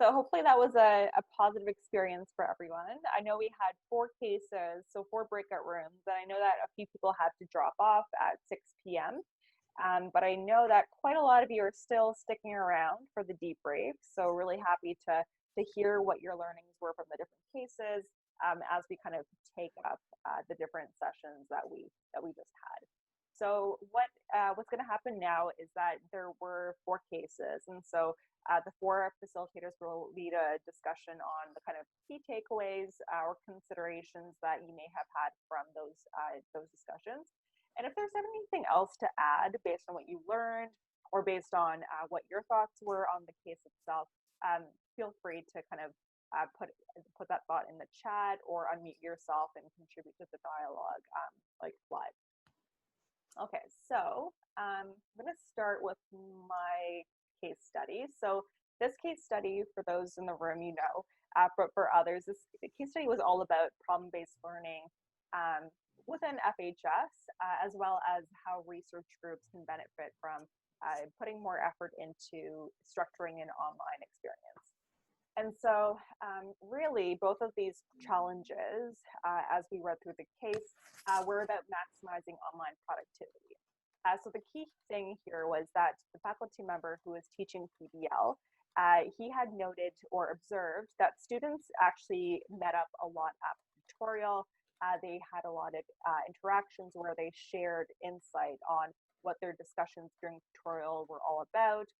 So hopefully that was a positive experience for everyone. I know we had 4 cases, so 4 breakout rooms, and I know that a few people had to drop off at 6 p.m. But I know that quite a lot of you are still sticking around for the debrief. So really happy to hear what your learnings were from the different cases as we kind of take up the different sessions that we just had. So what's going to happen now is that there were 4 cases, and so the 4 facilitators will lead a discussion on the kind of key takeaways or considerations that you may have had from those discussions. And if there's anything else to add based on what you learned or based on what your thoughts were on the case itself, feel free to kind of put that thought in the chat or unmute yourself and contribute to the dialogue like live. Okay, so I'm going to start with my case study. So this case study, for those in the room, you know, but for others, this case study was all about problem-based learning within FHS, as well as how research groups can benefit from putting more effort into structuring an online experience. And so really, both of these challenges, as we read through the case, were about maximizing online productivity. So the key thing here was that the faculty member who was teaching PBL, he had noted or observed that students actually met up a lot after the tutorial. They had a lot of interactions where they shared insight on what their discussions during the tutorial were all about.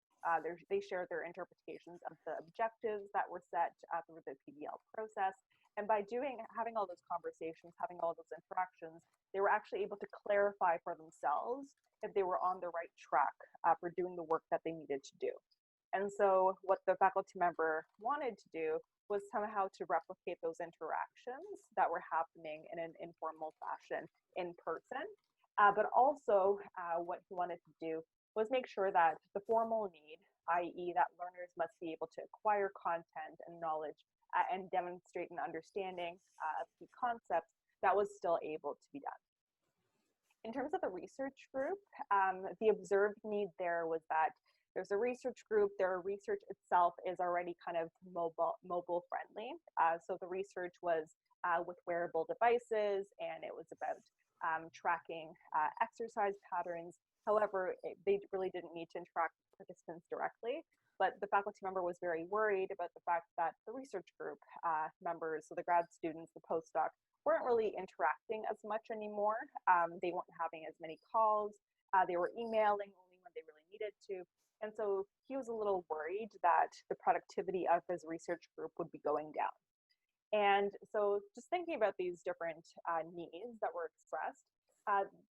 They shared their interpretations of the objectives that were set through the PBL process. And by having all those conversations, having all those interactions, they were actually able to clarify for themselves if they were on the right track for doing the work that they needed to do. And so what the faculty member wanted to do was somehow to replicate those interactions that were happening in an informal fashion in person. But also what he wanted to do was make sure that the formal need, i.e. that learners must be able to acquire content and knowledge and demonstrate an understanding of key concepts, that was still able to be done. In terms of the research group, the observed need there was that there's a research group, their research itself is already kind of mobile friendly. So the research was with wearable devices, and it was about tracking exercise patterns. However, they really didn't need to interact with participants directly, but the faculty member was very worried about the fact that the research group members, so the grad students, the postdoc, weren't really interacting as much anymore. They weren't having as many calls. They were emailing only when they really needed to. And so he was a little worried that the productivity of his research group would be going down. And so just thinking about these different needs that were expressed,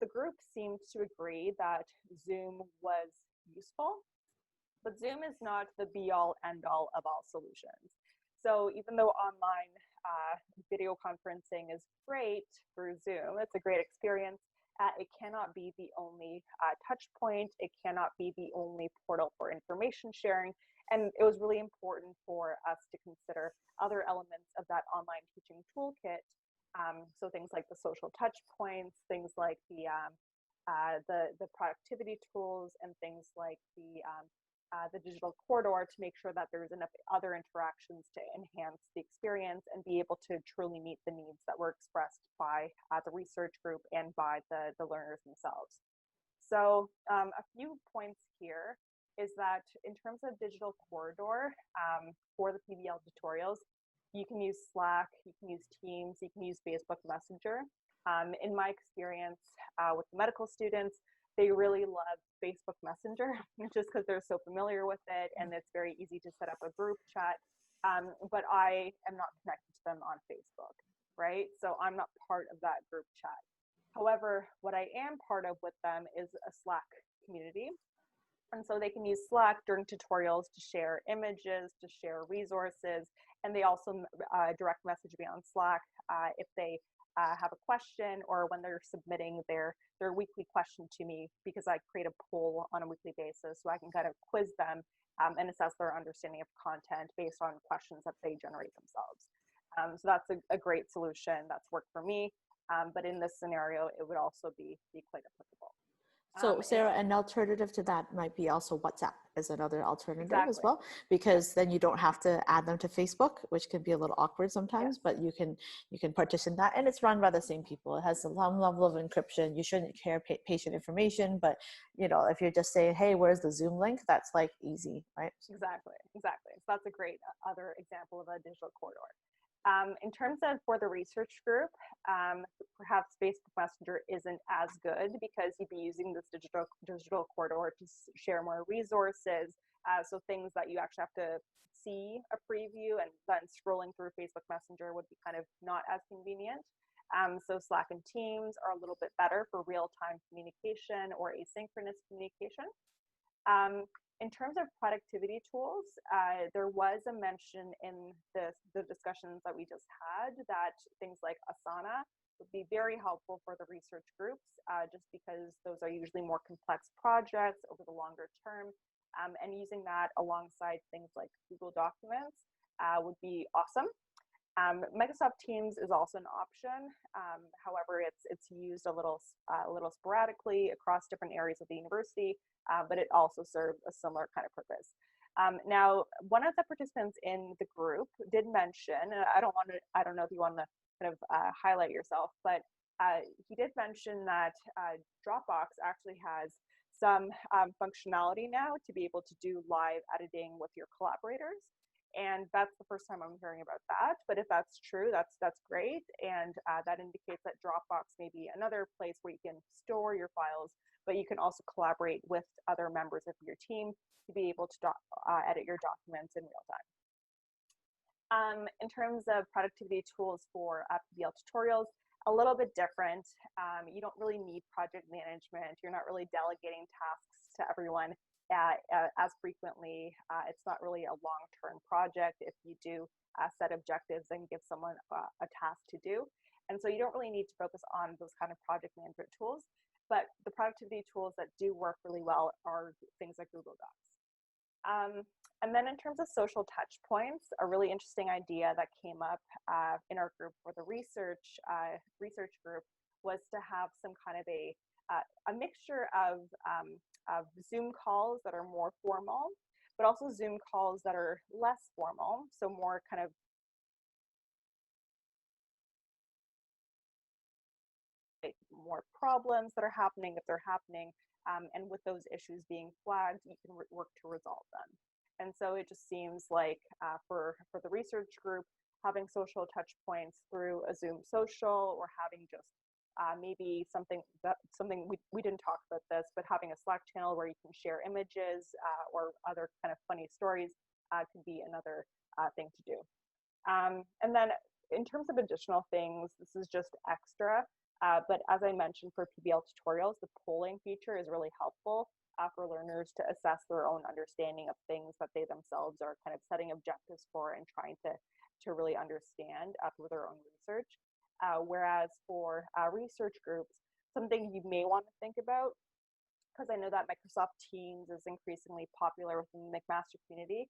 the group seemed to agree that Zoom was useful, but Zoom is not the be-all, end-all of all solutions. So even though online video conferencing is great through Zoom, it's a great experience, it cannot be the only touch point. It cannot be the only portal for information sharing. And it was really important for us to consider other elements of that online teaching toolkit. So things like the social touch points, things like the productivity tools, and things like the digital corridor to make sure that there's enough other interactions to enhance the experience and be able to truly meet the needs that were expressed by the research group and by the learners themselves. So a few points here is that in terms of digital corridor for the PBL tutorials, you can use Slack, you can use Teams, you can use Facebook Messenger. In my experience with medical students, they really love Facebook Messenger just because they're so familiar with it and it's very easy to set up a group chat. But I am not connected to them on Facebook, right? So I'm not part of that group chat. However, what I am part of with them is a Slack community. And so they can use Slack during tutorials to share images, to share resources, and they also direct message me on Slack if they have a question or when they're submitting their weekly question to me, because I create a poll on a weekly basis so I can kind of quiz them and assess their understanding of content based on questions that they generate themselves. So that's a great solution that's worked for me, but in this scenario, it would also be quite applicable. So Sarah, an alternative to that might be also WhatsApp as another alternative as Exactly. well, because then you don't have to add them to Facebook, which can be a little awkward sometimes, Yes. but you can partition that, and it's run by the same people. It has some level of encryption. You shouldn't care patient information, but you know, if you're just saying, hey, where's the Zoom link, that's like easy, right? Exactly. So that's a great other example of a digital corridor. In terms of for the research group, perhaps Facebook Messenger isn't as good because you'd be using this digital corridor to share more resources. So things that you actually have to see a preview, and then scrolling through Facebook Messenger would be kind of not as convenient. So Slack and Teams are a little bit better for real-time communication or asynchronous communication. In terms of productivity tools, there was a mention in the discussions that we just had that things like Asana would be very helpful for the research groups, just because those are usually more complex projects over the longer term. And using that alongside things like Google Documents would be awesome. Microsoft Teams is also an option. However, it's used a little sporadically across different areas of the university, but it also serves a similar kind of purpose. Now, one of the participants in the group did mention, and I don't know if you want to kind of highlight yourself, but he did mention that Dropbox actually has some functionality now to be able to do live editing with your collaborators. And that's the first time I'm hearing about that. But if that's true, that's great. And that indicates that Dropbox may be another place where you can store your files, but you can also collaborate with other members of your team to be able to edit your documents in real time. In terms of productivity tools for PBL tutorials, a little bit different. You don't really need project management. You're not really delegating tasks to everyone as frequently. It's not really a long-term project if you do set objectives and give someone a task to do. And so you don't really need to focus on those kind of project management tools, but the productivity tools that do work really well are things like Google Docs. And then in terms of social touch points, a really interesting idea that came up in our group for the research group was to have some kind of a mixture of Zoom calls that are more formal, but also Zoom calls that are less formal, so more kind of more problems that are happening, if they're happening, and with those issues being flagged, you can work to resolve them. And so it just seems like for the research group, having social touch points through a Zoom social, or having just maybe something we didn't talk about this, but having a Slack channel where you can share images or other kind of funny stories could be another thing to do. And then in terms of additional things, this is just extra, but as I mentioned for PBL tutorials, the polling feature is really helpful for learners to assess their own understanding of things that they themselves are kind of setting objectives for and trying to really understand through their own research. Whereas for research groups, something you may want to think about, because I know that Microsoft Teams is increasingly popular within the McMaster community.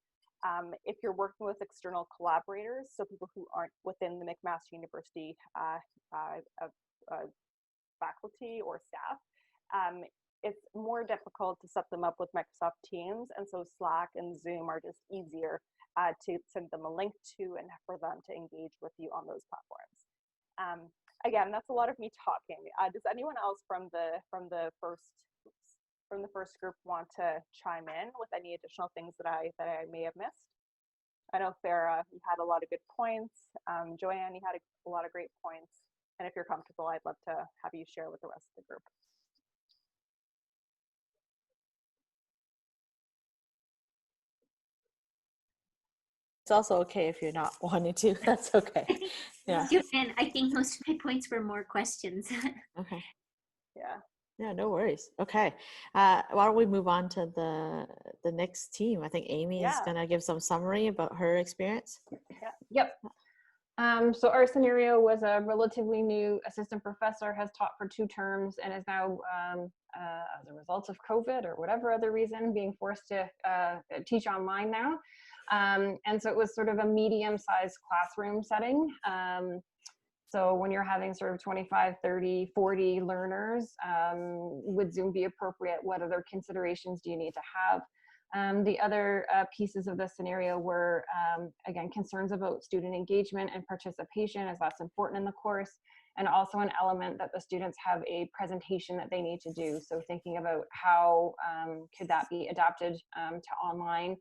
If you're working with external collaborators, so people who aren't within the McMaster University faculty or staff, it's more difficult to set them up with Microsoft Teams, and so Slack and Zoom are just easier to send them a link to and for them to engage with you on those platforms. Again, that's a lot of me talking. Does anyone else from the first group want to chime in with any additional things that I may have missed? I know Farah, you had a lot of good points. Joanne, you had a lot of great points. And if you're comfortable, I'd love to have you share with the rest of the group. It's also okay if you're not wanting to. That's okay. Yeah. And I think most of my points were more questions. Okay. Yeah. Yeah, no worries. Okay. Why don't we move on to the next team? I think Amy is going to give some summary about her experience. Yep. So our scenario was a relatively new assistant professor, has taught for 2 terms, and is now, as a result of COVID or whatever other reason, being forced to teach online now. And so it was sort of a medium-sized classroom setting. So when you're having sort of 25, 30, 40 learners, would Zoom be appropriate? What other considerations do you need to have? The other pieces of the scenario were, again, concerns about student engagement and participation, as that's important in the course, and also an element that the students have a presentation that they need to do. So thinking about how could that be adapted to online,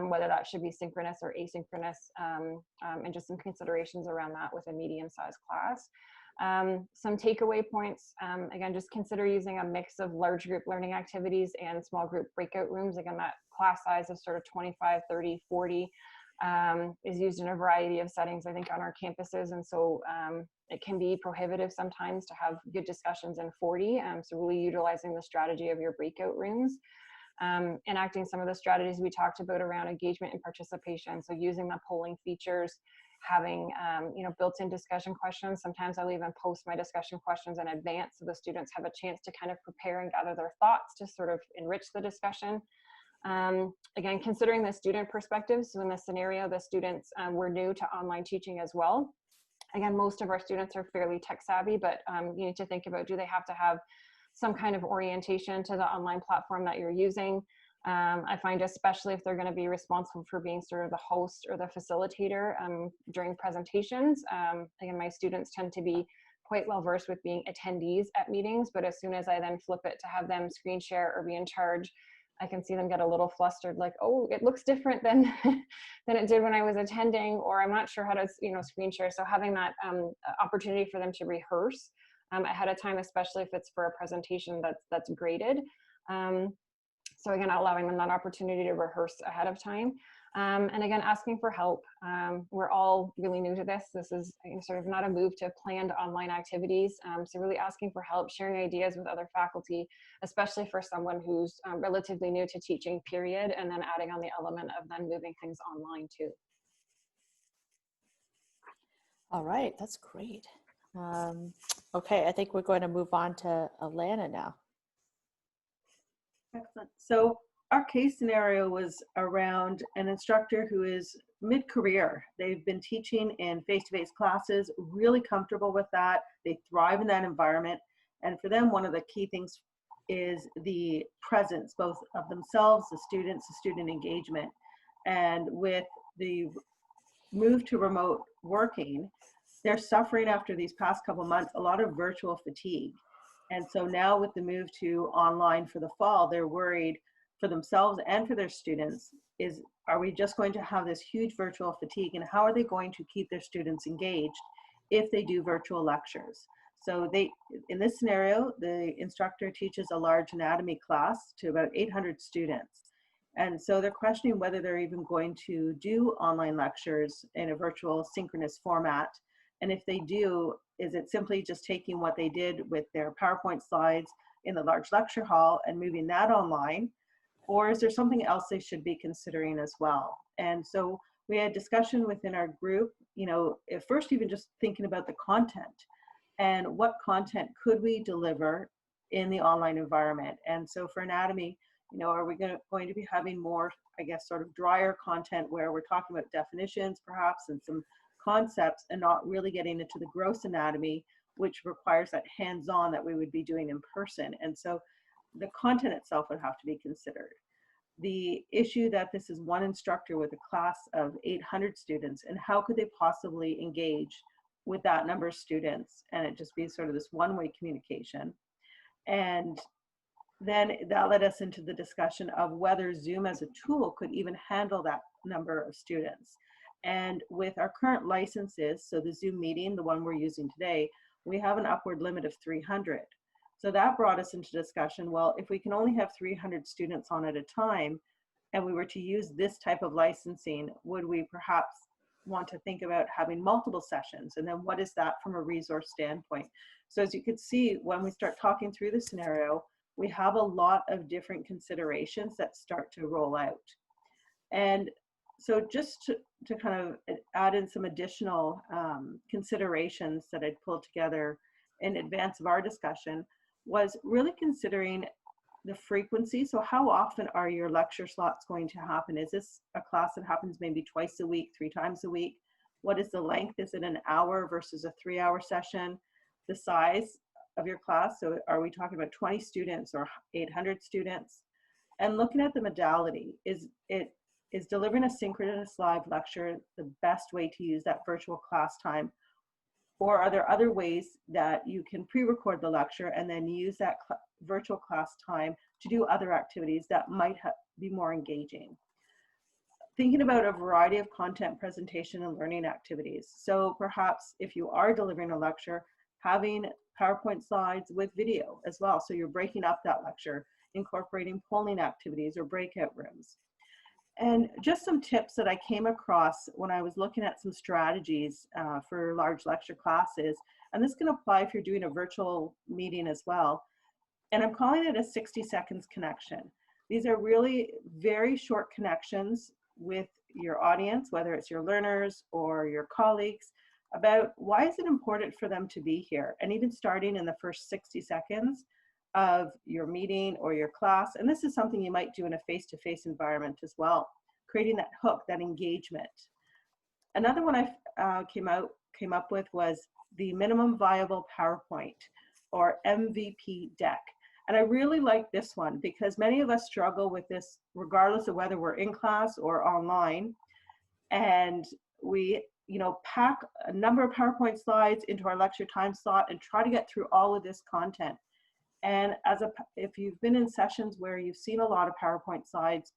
whether that should be synchronous or asynchronous, and just some considerations around that with a medium-sized class. Some takeaway points, again, just consider using a mix of large group learning activities and small group breakout rooms. Again, that class size of sort of 25, 30, 40 is used in a variety of settings, I think, on our campuses. And so it can be prohibitive sometimes to have good discussions in 40. So really utilizing the strategy of your breakout rooms. Enacting some of the strategies we talked about around engagement and participation. So using the polling features, having built-in discussion questions. Sometimes I'll even post my discussion questions in advance so the students have a chance to kind of prepare and gather their thoughts to sort of enrich the discussion. Again, considering the student perspective. So in this scenario, the students were new to online teaching as well. Again, most of our students are fairly tech savvy, but you need to think about, do they have to have some kind of orientation to the online platform that you're using? I find, especially if they're going to be responsible for being sort of the host or the facilitator during presentations. Again, my students tend to be quite well versed with being attendees at meetings, but as soon as I then flip it to have them screen share or be in charge, I can see them get a little flustered, like, oh, it looks different than than it did when I was attending, or I'm not sure how to screen share. So having that opportunity for them to rehearse ahead of time, especially if it's for a presentation that's graded. So again, allowing them that opportunity to rehearse ahead of time. And again, asking for help. We're all really new to this. This is sort of not a move to planned online activities. So really asking for help, sharing ideas with other faculty, especially for someone who's relatively new to teaching, period, and then adding on the element of then moving things online too. All right, that's great. Okay, I think we're going to move on to Ilana now. Excellent. So our case scenario was around an instructor who is mid-career. They've been teaching in face-to-face classes, really comfortable with that. They thrive in that environment. And for them, one of the key things is the presence, both of themselves, the students, the student engagement. And with the move to remote working, they're suffering after these past couple months, a lot of virtual fatigue. And so now with the move to online for the fall, they're worried for themselves and for their students are we just going to have this huge virtual fatigue, and how are they going to keep their students engaged if they do virtual lectures? So in this scenario, the instructor teaches a large anatomy class to about 800 students. And so they're questioning whether they're even going to do online lectures in a virtual synchronous format. And if they do, is it simply just taking what they did with their PowerPoint slides in the large lecture hall and moving that online? Or is there something else they should be considering as well? And so we had discussion within our group, at first even just thinking about the content and what content could we deliver in the online environment. And so for anatomy, are we going to be having more, I guess, sort of drier content where we're talking about definitions perhaps and some concepts and not really getting into the gross anatomy, which requires that hands-on that we would be doing in person. And so the content itself would have to be considered. The issue that this is one instructor with a class of 800 students, and how could they possibly engage with that number of students and it just be sort of this one-way communication. And then that led us into the discussion of whether Zoom as a tool could even handle that number of students. And with our current licenses, so the Zoom meeting, the one we're using today, we have an upward limit of 300. So that brought us into discussion, well, if we can only have 300 students on at a time, and we were to use this type of licensing, would we perhaps want to think about having multiple sessions? And then what is that from a resource standpoint? So as you could see, when we start talking through the scenario, we have a lot of different considerations that start to roll out. And so just to kind of add in some additional considerations that I'd pulled together in advance of our discussion was really considering the frequency. So how often are your lecture slots going to happen? Is this a class that happens maybe twice a week, 3 times a week? What is the length? Is it an hour versus a 3-hour session? The size of your class. So are we talking about 20 students or 800 students? And looking at the modality, is delivering a synchronous live lecture the best way to use that virtual class time? Or are there other ways that you can pre-record the lecture and then use that virtual class time to do other activities that might be more engaging? Thinking about a variety of content presentation and learning activities. So perhaps if you are delivering a lecture, having PowerPoint slides with video as well. So you're breaking up that lecture, incorporating polling activities or breakout rooms. And just some tips that I came across when I was looking at some strategies for large lecture classes, and this can apply if you're doing a virtual meeting as well. And I'm calling it a 60 seconds connection. These are really very short connections with your audience, whether it's your learners or your colleagues, about why is it important for them to be here, and even starting in the first 60 seconds of your meeting or your class. And this is something you might do in a face-to-face environment as well, creating that hook, that engagement. Another one I came up with was the minimum viable PowerPoint, or MVP deck. And I really like this one because many of us struggle with this regardless of whether we're in class or online. And we pack a number of PowerPoint slides into our lecture time slot and try to get through all of this content. And if you've been in sessions where you've seen a lot of PowerPoint slides,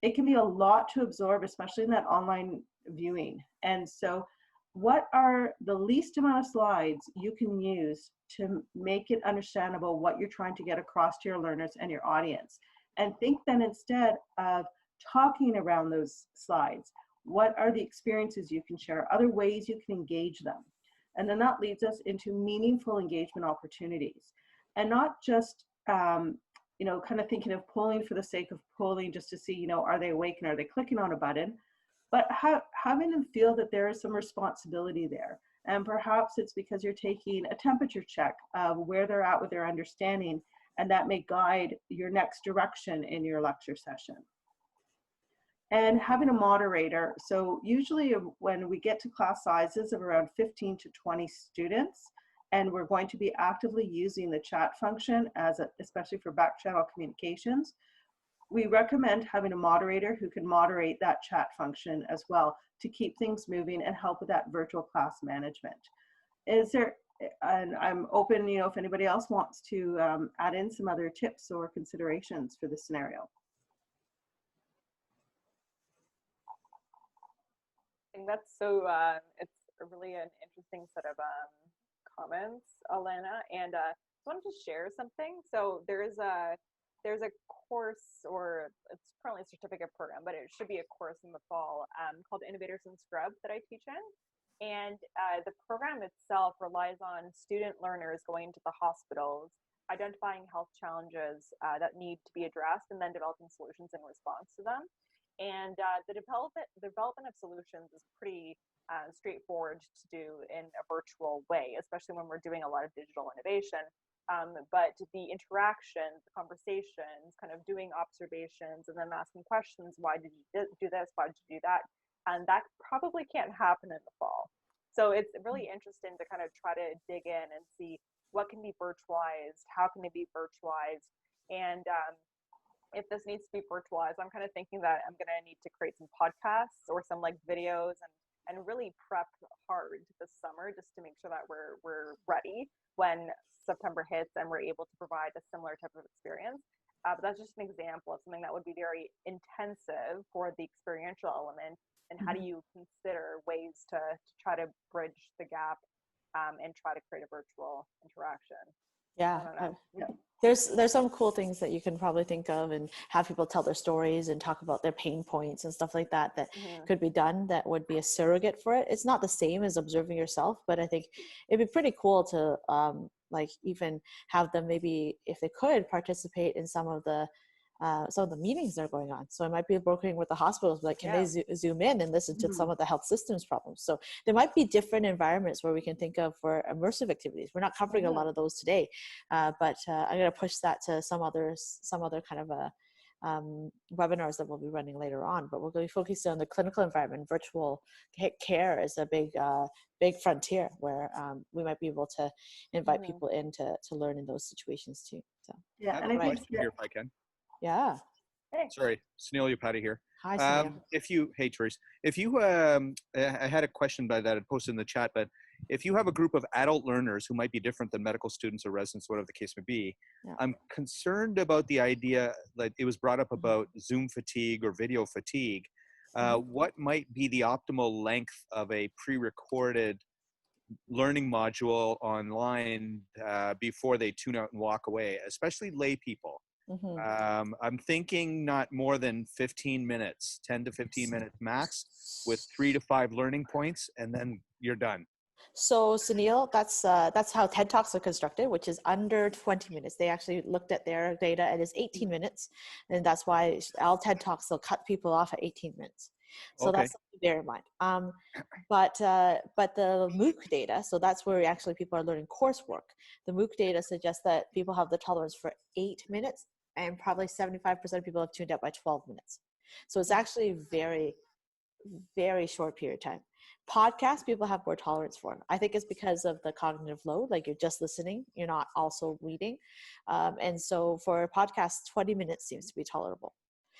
it can be a lot to absorb, especially in that online viewing. And so what are the least amount of slides you can use to make it understandable what you're trying to get across to your learners and your audience? And think then instead of talking around those slides, what are the experiences you can share, other ways you can engage them? And then that leads us into meaningful engagement opportunities. And not just, kind of thinking of polling for the sake of polling just to see, are they awake and are they clicking on a button? But having them feel that there is some responsibility there. And perhaps it's because you're taking a temperature check of where they're at with their understanding, and that may guide your next direction in your lecture session. And having a moderator. So usually when we get to class sizes of around 15 to 20 students, and we're going to be actively using the chat function especially for back channel communications, we recommend having a moderator who can moderate that chat function as well to keep things moving and help with that virtual class management. And I'm open, if anybody else wants to add in some other tips or considerations for this scenario. I think that's so, it's really an interesting set of comments, Ilana, and I wanted to share something. So there's a course, or it's currently a certificate program, but it should be a course in the fall called Innovators in Scrub that I teach in. And the program itself relies on student learners going to the hospitals, identifying health challenges that need to be addressed, and then developing solutions in response to them. And the development of solutions is pretty straightforward to do in a virtual way, especially when we're doing a lot of digital innovation. But the interactions, the conversations, kind of doing observations and then asking questions, why did you do this? Why did you do that? And that probably can't happen in the fall. So it's really interesting to kind of try to dig in and see what can be virtualized, how can it be virtualized, and if this needs to be virtualized, I'm kind of thinking that I'm going to need to create some podcasts or some like videos and really prep hard this summer just to make sure that we're ready when September hits and we're able to provide a similar type of experience. But that's just an example of something that would be very intensive for the experiential element. And how do you consider ways to try to bridge the gap and try to create a virtual interaction? Yeah. There's some cool things that you can probably think of and have people tell their stories and talk about their pain points and stuff like that could be done that would be a surrogate for it. It's not the same as observing yourself, but I think it'd be pretty cool to like even have them maybe, if they could, participate in some of the meetings that are going on. So it might be working with the hospitals, like can they zoom in and listen to some of the health systems problems? So there might be different environments where we can think of for immersive activities. We're not covering a lot of those today, but I'm going to push that to some other kind of webinars that we'll be running later on, but we're going to be focused on the clinical environment. Virtual care is a big frontier where we might be able to invite people in to learn in those situations too. So Yeah, I have and a I think question here if I can. yeah. Sorry, Sunil Upati here. Hi, Sunil. Hey, Teresa, if you, I had a question by that I posted in the chat, but if you have a group of adult learners who might be different than medical students or residents, whatever the case may be, I'm concerned about the idea, like it was brought up about Zoom fatigue or video fatigue. What might be the optimal length of a pre-recorded learning module online before they tune out and walk away, especially lay people? I'm thinking not more than 15 minutes, 10 to 15 minutes max, with 3 to 5 learning points, and then you're done. So Sunil, that's how TED Talks are constructed, which is under 20 minutes. They actually looked at their data and it's 18 minutes. And that's why all TED Talks, they'll cut people off at 18 minutes. So that's something to bear in mind. But the MOOC data, so that's where actually people are learning coursework. The MOOC data suggests that people have the tolerance for 8 minutes, and probably 75% of people have tuned out by 12 minutes. So it's actually very, very short period of time. Podcasts, people have more tolerance for. I think it's because of the cognitive load, like you're just listening, you're not also reading. And so for podcasts, 20 minutes seems to be tolerable.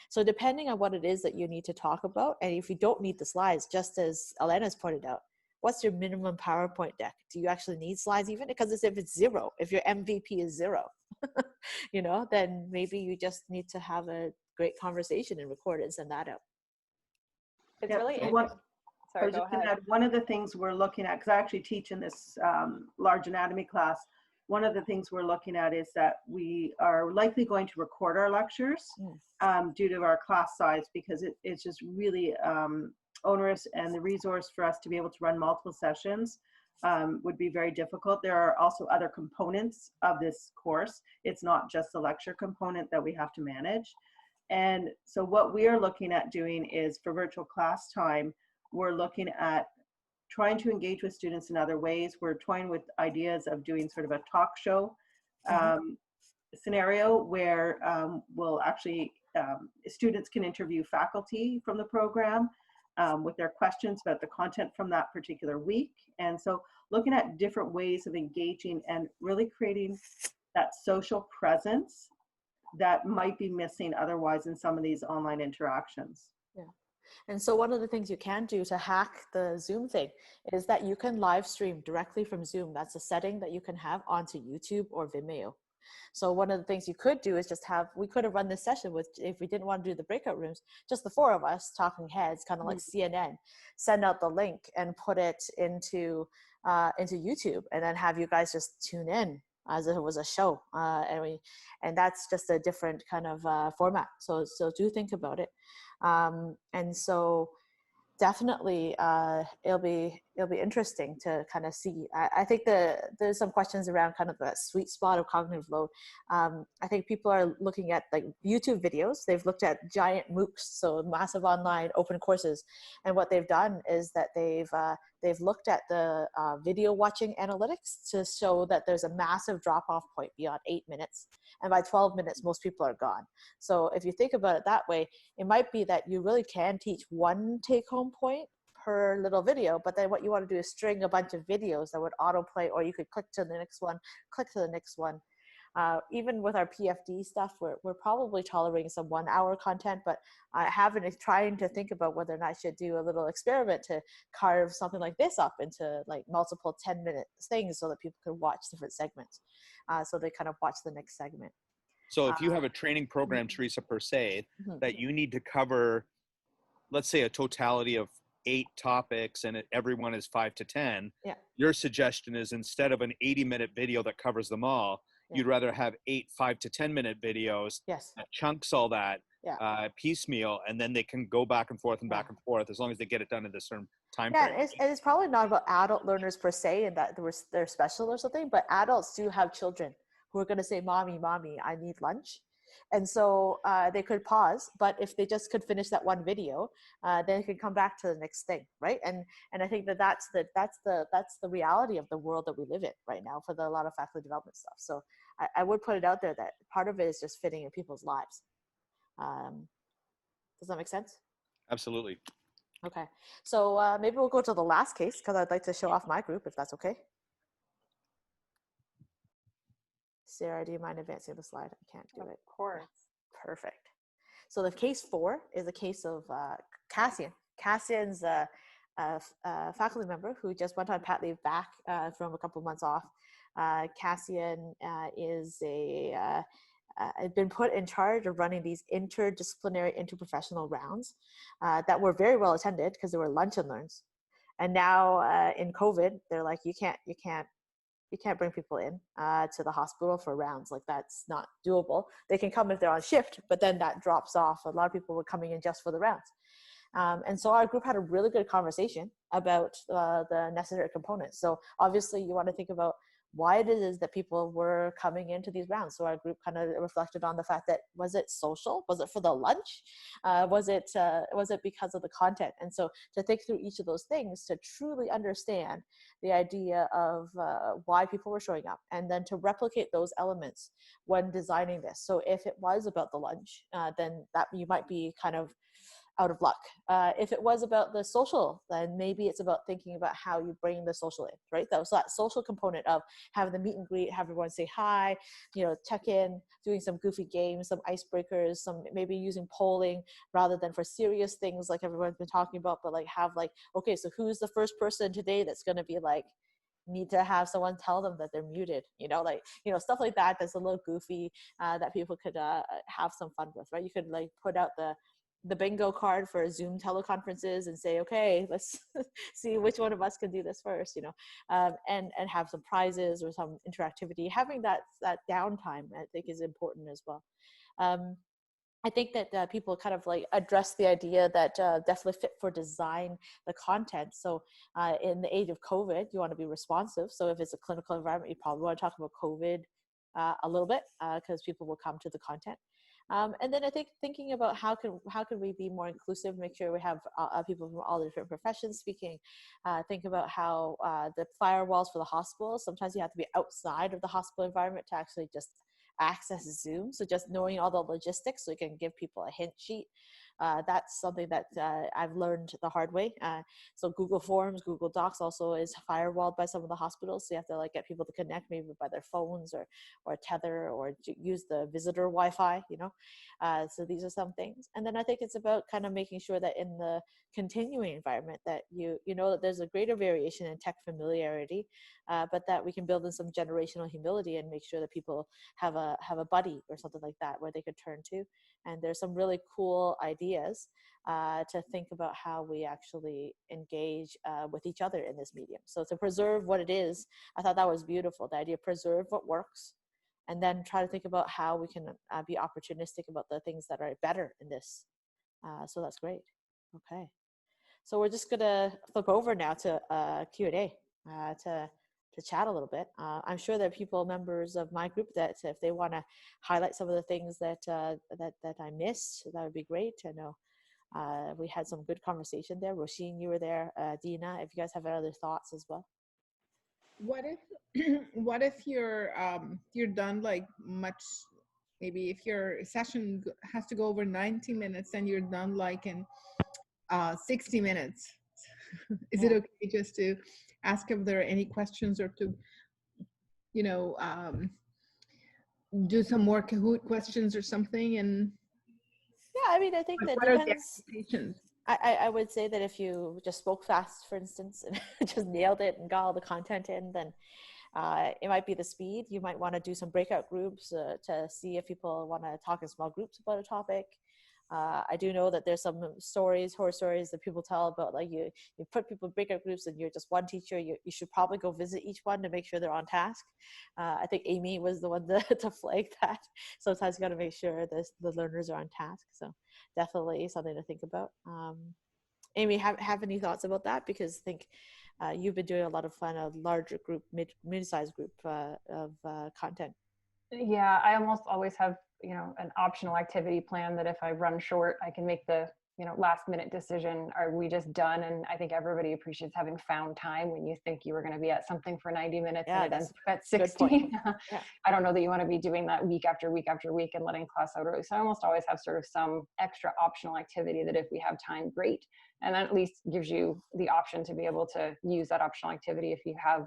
So depending on what it is that you need to talk about, and if you don't need the slides, just as Ilana's pointed out, what's your minimum PowerPoint deck? Do you actually need slides even? Because if it's 0, if your MVP is 0, then maybe you just need to have a great conversation and record it and send that out. It's Yeah, really so interesting. I was just going to add, one of the things we're looking at, because I actually teach in this large anatomy class, one of the things we're looking at is that we are likely going to record our lectures due to our class size, because it's just really onerous, and the resource for us to be able to run multiple sessions would be very difficult. There are also other components of this course. It's not just the lecture component that we have to manage. And so what we are looking at doing is, for virtual class time, we're looking at trying to engage with students in other ways. We're toying with ideas of doing sort of a talk show scenario where we'll actually, students can interview faculty from the program with their questions about the content from that particular week. And so looking at different ways of engaging and really creating that social presence that might be missing otherwise in some of these online interactions. Yeah. And so one of the things you can do to hack the Zoom thing is that you can live stream directly from Zoom. That's a setting that you can have onto YouTube or Vimeo. So one of the things you could do is just we could have run this session with, if we didn't want to do the breakout rooms, just the 4 of us talking heads, kind of like CNN, send out the link and put it into YouTube, and then have you guys just tune in as if it was a show. And that's just a different kind of format. So do think about it. And so definitely it'll be interesting to kind of see. I think there's some questions around kind of the sweet spot of cognitive load. I think people are looking at like YouTube videos. They've looked at giant MOOCs, so massive online open courses, and what they've done is that they've looked at the video watching analytics to show that there's a massive drop-off point beyond 8 minutes, and by 12 minutes most people are gone. So if you think about it that way, it might be that you really can teach one take-home point per little video, but then what you want to do is string a bunch of videos that would autoplay, or you could click to the next one, click to the next one. Even with our PFD stuff, we're probably tolerating some 1-hour content, but I have been trying to think about whether or not I should do a little experiment to carve something like this up into like multiple 10-minute things so that people can watch different segments. So they kind of watch the next segment. So if you have a training program, Teresa, per se, that you need to cover, let's say, a totality of 8 topics and everyone is 5 to 10, your suggestion is, instead of an 80-minute video that covers them all, you'd rather have 8 5 to 10-minute videos that chunks all that piecemeal, and then they can go back and forth and back and forth as long as they get it done in this certain time frame. And it's probably not about adult learners per se and that they're special or something, but adults do have children who are going to say, mommy, I need lunch. And so they could pause, but if they just could finish that one video, then they could come back to the next thing, right? And I think that's the reality of the world that we live in right now for a lot of faculty development stuff. So I would put it out there that part of it is just fitting in people's lives. Does that make sense? Absolutely. Okay, so maybe we'll go to the last case because I'd like to show off my group if that's okay. Sarah, do you mind advancing the slide? I can't do it. Of course. Perfect. So the case 4 is a case of Cassian. Cassian's a faculty member who just went on pat leave back from a couple months off. Cassian had been put in charge of running these interdisciplinary, interprofessional rounds that were very well attended because they were lunch and learns. And now in COVID, they're like, you can't bring people in to the hospital for rounds. Like, that's not doable. They can come if they're on shift, but then that drops off. A lot of people were coming in just for the rounds. And so our group had a really good conversation about the necessary components. So obviously you want to think about why it is that people were coming into these rounds. So our group kind of reflected on the fact that, was it social? Was it for the lunch? Was it because of the content? And so to think through each of those things to truly understand the idea of why people were showing up, and then to replicate those elements when designing this. So if it was about the lunch, then that you might be kind of out of luck. If it was about the social, then maybe it's about thinking about how you bring the social in, right? So that social component of having the meet and greet, have everyone say hi, check in, doing some goofy games, some icebreakers, some maybe using polling rather than for serious things like everyone's been talking about, but like have like, okay, so who's the first person today that's going to be like, need to have someone tell them that they're muted, stuff like that. That's a little goofy that people could have some fun with, right? You could like put out the bingo card for Zoom teleconferences and say, okay, let's see which one of us can do this first, and have some prizes or some interactivity. Having that downtime, I think, is important as well. I think that people kind of like address the idea that definitely fit for design the content. So in the age of COVID, you want to be responsive. So if it's a clinical environment, you probably want to talk about COVID a little bit because people will come to the content. And then I think thinking about how can we be more inclusive, make sure we have people from all the different professions speaking. Think about how the firewalls for the hospital, sometimes you have to be outside of the hospital environment to actually just access Zoom. So just knowing all the logistics so you can give people a hint sheet. That's something that I've learned the hard way. So Google Forms, Google Docs also is firewalled by some of the hospitals. So you have to like get people to connect maybe by their phones or tether or use the visitor Wi-Fi, So these are some things. And then I think it's about kind of making sure that in the continuing environment that you know that there's a greater variation in tech familiarity, but that we can build in some generational humility and make sure that people have a buddy or something like that where they could turn to. And there's some really cool ideas to think about how we actually engage with each other in this medium. So to preserve what it is, I thought that was beautiful. The idea of preserve what works, and then try to think about how we can be opportunistic about the things that are better in this. So that's great. Okay. So we're just gonna flip over now to Q&A to chat a little bit. I'm sure there are people, members of my group, that if they want to highlight some of the things that I missed, that would be great. I know we had some good conversation there. Roisin, you were there. Dina, if you guys have other thoughts as well. What if you're done like much, maybe if your session has to go over 90 minutes and you're done like in 60 minutes? Is it okay just to ask if there are any questions or to, do some more Kahoot questions or something? And yeah, I mean, I think that depends. I would say that if you just spoke fast, for instance, and just nailed it and got all the content in, then it might be the speed. You might want to do some breakout groups to see if people want to talk in small groups about a topic. I do know that there's some horror stories that people tell about, like you put people in breakout groups and you're just one teacher. You should probably go visit each one to make sure they're on task. I think Amy was the one to flag that. Sometimes you got to make sure the learners are on task. So definitely something to think about. Amy, have any thoughts about that? Because I think you've been doing a lot of fun, a larger group, mid-sized group of content. Yeah, I almost always have, an optional activity plan that if I run short, I can make the last minute decision. Are we just done? And I think everybody appreciates having found time when you think you were going to be at something for 90 minutes and it ends up at 60. Yeah. I don't know that you want to be doing that week after week after week and letting class out early. So I almost always have sort of some extra optional activity that if we have time, great. And that at least gives you the option to be able to use that optional activity if you have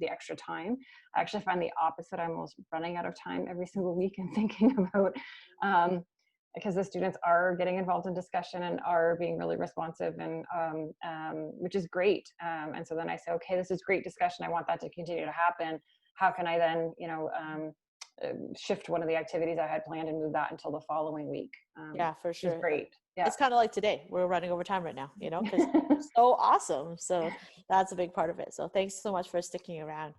the extra time. I actually find the opposite. I'm almost running out of time every single week and thinking about, because the students are getting involved in discussion and are being really responsive, and which is great. And so then I say, okay, this is great discussion. I want that to continue to happen. How can I then, shift one of the activities I had planned and move that until the following week? Yeah, for sure. Which is great. Yeah. It's kind of like today. We're running over time right now, because it's so awesome. So that's a big part of it. So thanks so much for sticking around.